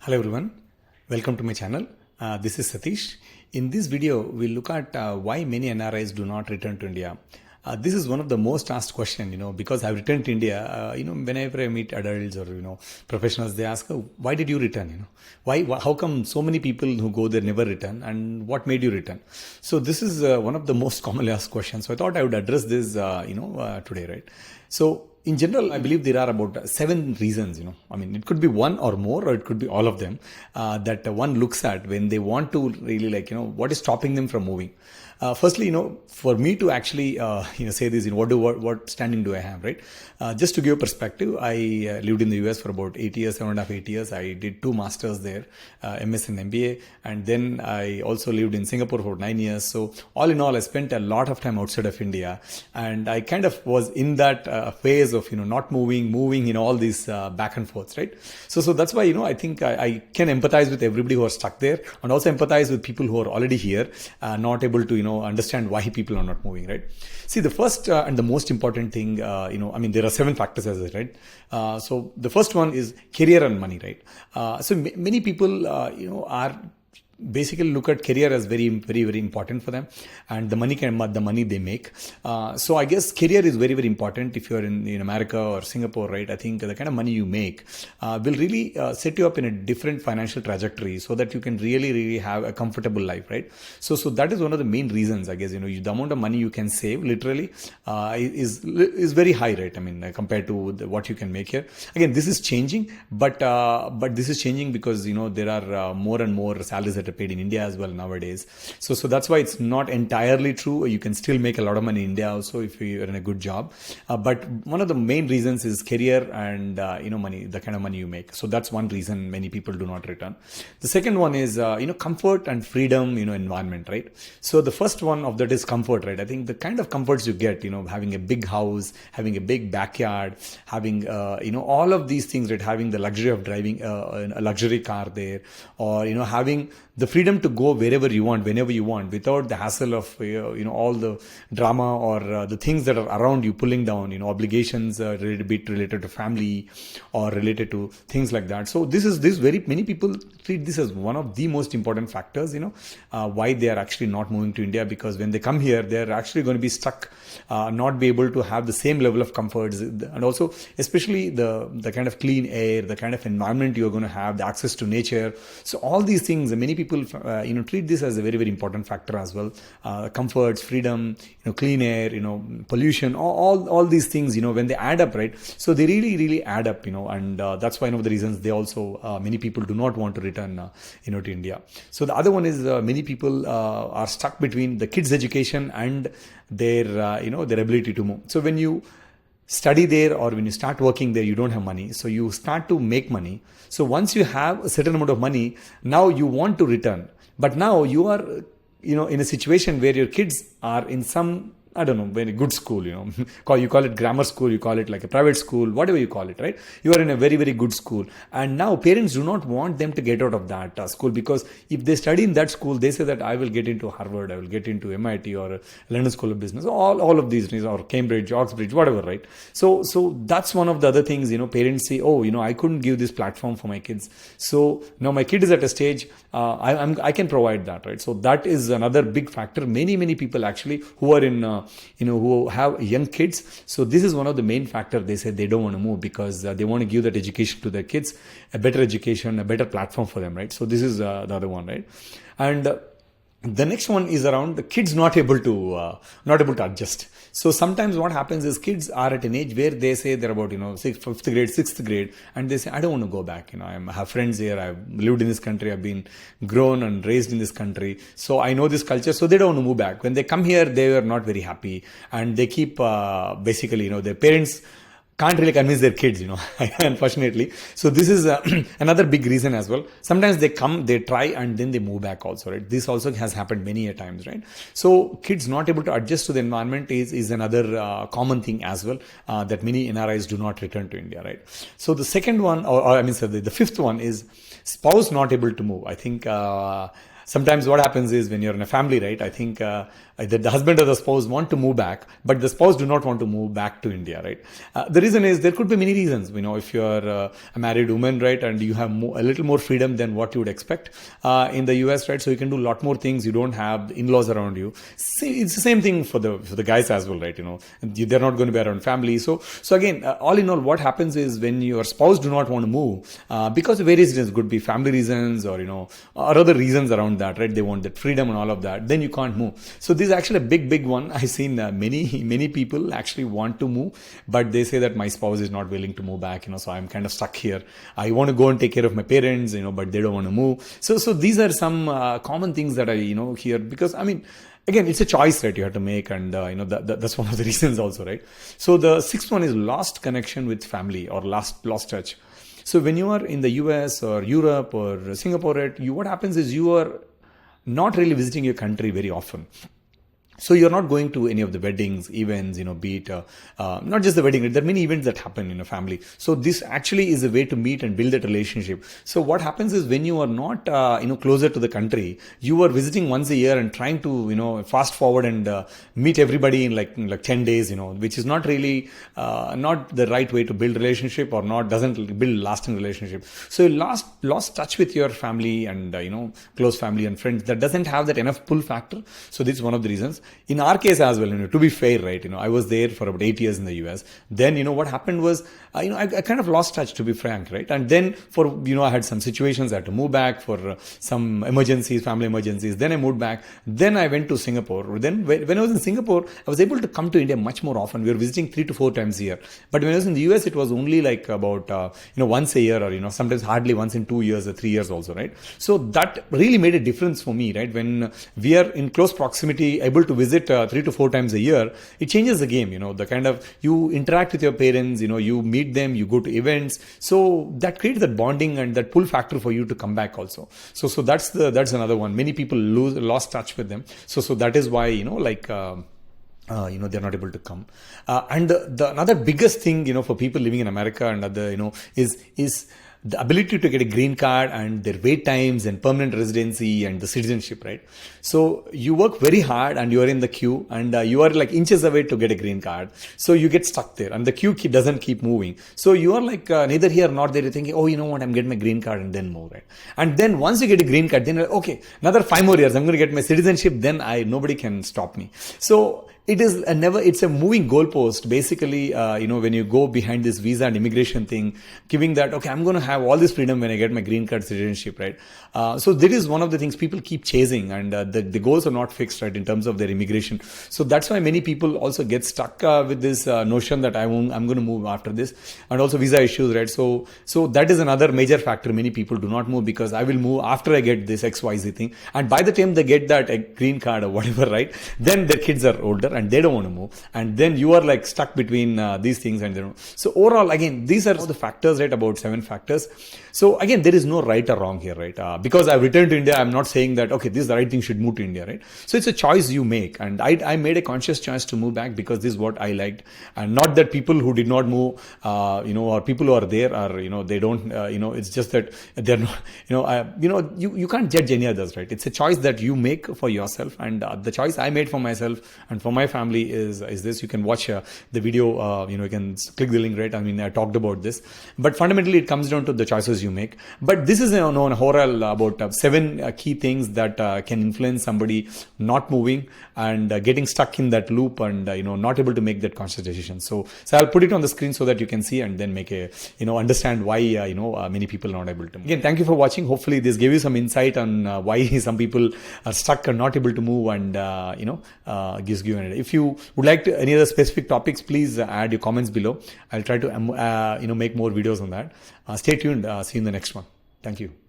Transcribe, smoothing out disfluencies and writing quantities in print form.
Hello everyone, welcome to my channel. This is Satish. In this video, we'll look at why many NRIs do not return to India. This is one of the most asked question, because I've returned to India. Whenever I meet adults or professionals, they ask, "Oh, why did you return? How come so many people who go there never return, and what made you return?" So this is one of the most commonly asked questions. So I thought I would address this, today, right? So in general, I believe there are about 7 reasons, it could be one or more, or it could be all of them, that one looks at when they want to really what is stopping them from moving. Firstly, for me to actually, say this, what standing do I have, right? Just to give a perspective, I lived in the US for about 8 years, 7.5, 8 years. I did 2 masters there, MS and MBA. And then I also lived in Singapore for 9 years. So all in all, I spent a lot of time outside of India. And I kind of was in that phase of, not moving, all these back and forths, right? So that's why, I think I can empathize with everybody who are stuck there, and also empathize with people who are already here, not able to, understand why people are not moving, right? See, the first and the most important thing, there are 7 factors as I right? So the first one is career and money, right? So many people, are basically look at career as very, very, very important for them, and the money they make. So I guess career is very, very important if you're in America or Singapore, right? I think the kind of money you make will really set you up in a different financial trajectory, so that you can really, really have a comfortable life, right? So that is one of the main reasons, I guess. The amount of money you can save literally is very high, right? Compared to what you can make here. Again, this is changing, but this is changing because there are more and more salaries that are paid in India as well nowadays. So that's why it's not entirely true. You can still make a lot of money in India also if you're in a good job. But one of the main reasons is career and money, the kind of money you make. So that's one reason many people do not return. The second one is comfort and freedom, environment, right? So the first one of that is comfort, right? I think the kind of comforts you get, having a big house, having a big backyard, having all of these things, right? Having the luxury of driving a luxury car there, or having the freedom to go wherever you want, whenever you want, without the hassle of all the drama or the things that are around you pulling down, obligations related to family or related to things like that. So this very many people treat this as one of the most important factors, why they are actually not moving to India, because when they come here, they're actually going to be stuck, not be able to have the same level of comforts, and also especially the kind of clean air, the kind of environment you're going to have, the access to nature. So all these things, many people treat this as a very, very important factor as well. Comforts, freedom, clean air, pollution, all these things, when they add up, right? So they really, really add up, and that's one of the reasons they also, many people do not want to return, to India. So the other one is many people are stuck between the kids' education and their, their ability to move. So when you study there or when you start working there, you don't have money. So you start to make money. So once you have a certain amount of money, now you want to return. But now you are, in a situation where your kids are in some, I don't know, very good school, you call it grammar school, you call it like a private school, whatever you call it, right? You are in a very, very good school. And now parents do not want them to get out of that school, because if they study in that school, they say that I will get into Harvard, I will get into MIT or London School of Business, all of these, or Cambridge, Oxbridge, whatever, right? So that's one of the other things, parents say, I couldn't give this platform for my kids. So now my kid is at a stage, I can provide that, right? So that is another big factor. Many people actually who are in, who have young kids. So this is one of the main factors. They say they don't want to move because they want to give that education to their kids, a better education, a better platform for them, right? So this is the other one, right? And the next one is around the kids not able to adjust. So sometimes what happens is kids are at an age where they say they're about 5th grade, 6th grade, and they say I don't want to go back. I have friends here. I've lived in this country. I've been grown and raised in this country. So I know this culture. So they don't want to move back. When they come here, they are not very happy, and they keep basically their parents can't really convince their kids, unfortunately. So this is another big reason as well. Sometimes they come, they try, and then they move back also, right? This also has happened many a times, right? So kids not able to adjust to the environment is another common thing as well, that many NRIs do not return to India, right? So the second one, the fifth one is spouse not able to move. I think sometimes what happens is when you're in a family, right? I think the husband or the spouse want to move back, but the spouse do not want to move back to India, right? The reason is there could be many reasons. If you're a married woman, right, and you have a little more freedom than what you would expect in the US, right? So you can do a lot more things. You don't have in-laws around you. It's the same thing for the guys as well, right? They're not going to be around family. So again, all in all, what happens is when your spouse do not want to move because of various reasons, could be family reasons or or other reasons around that, right? They want that freedom and all of that. Then you can't move. So this is actually a big one. I've seen many people actually want to move, but they say that my spouse is not willing to move back. So I'm kind of stuck here. I want to go and take care of my parents, but they don't want to move. So these are some common things that I hear, because again, it's a choice that you have to make, and that's one of the reasons also, right? So the sixth one is lost connection with family or lost touch. So when you are in the US or Europe or Singapore, what happens is you are not really visiting your country very often. So you're not going to any of the weddings, events, be it not just the wedding. There are many events that happen in a family. So this actually is a way to meet and build that relationship. So what happens is when you are not closer to the country, you are visiting once a year and trying to fast forward and meet everybody in like 10 days, which is not really not the right way to build relationship, or doesn't build lasting relationship. So you lost touch with your family and close family and friends. That doesn't have that enough pull factor. So this is one of the reasons. In our case as well, to be fair, right, I was there for about 8 years in the US. Then, what happened was, I kind of lost touch, to be frank, right? And then I had some situations, I had to move back for some emergencies, family emergencies. Then I moved back. Then I went to Singapore. Then when I was in Singapore, I was able to come to India much more often. We were visiting 3 to 4 times a year. But when I was in the US, it was only like about, once a year, or, sometimes hardly once in 2 years or 3 years also, right? So that really made a difference for me, right? When we are in close proximity, able to visit 3 to 4 times a year, it changes the game. The kind of, you interact with your parents, you meet them, you go to events. So that creates that bonding and that pull factor for you to come back also. So that's another one. Many people lost touch with them. So that is why, they're not able to come. And the another biggest thing, for people living in America and other, is the ability to get a green card and their wait times and permanent residency and the citizenship, right? So you work very hard and you are in the queue, and you are like inches away to get a green card. So you get stuck there and the queue doesn't keep moving. So you are like neither here nor there. You're thinking, oh, you know what, I'm getting my green card and then move, right? And then once you get a green card, then okay, another 5 more years, I'm going to get my citizenship. Then nobody can stop me. So it's a moving goalpost. Basically, when you go behind this visa and immigration thing, giving that, okay, I'm going to have all this freedom when I get my green card citizenship, right? So that is one of the things people keep chasing, and the goals are not fixed, right, in terms of their immigration. So that's why many people also get stuck with this notion that I'm going to move after this, and also visa issues, right? So that is another major factor. Many people do not move because I will move after I get this XYZ thing. And by the time they get that green card or whatever, right, then their kids are older and they don't want to move, and then you are like stuck between these things, and so overall, again, these are the factors, right? About 7 factors. So again, there is no right or wrong here, right? Because I've returned to India, I'm not saying that okay, this is the right thing, should move to India, right? So it's a choice you make, and I made a conscious choice to move back because this is what I liked, and not that people who did not move, or people who are there are, they don't, it's just that they're not, you can't judge any others, right? It's a choice that you make for yourself, and the choice I made for myself and for my family is this. You can watch the video, you can click the link, right? I talked about this, but fundamentally it comes down to the choices you make. But this is known overall about 7 key things that can influence somebody not moving and getting stuck in that loop and not able to make that conscious decision. So I'll put it on the screen so that you can see and then make a understand why many people are not able to move. Again, thank you for watching. Hopefully this gave you some insight on why some people are stuck and not able to move, and gives you an idea. If you would like to any other specific topics, please add your comments below. I'll try to make more videos on that. Stay tuned. See you in the next one. Thank you.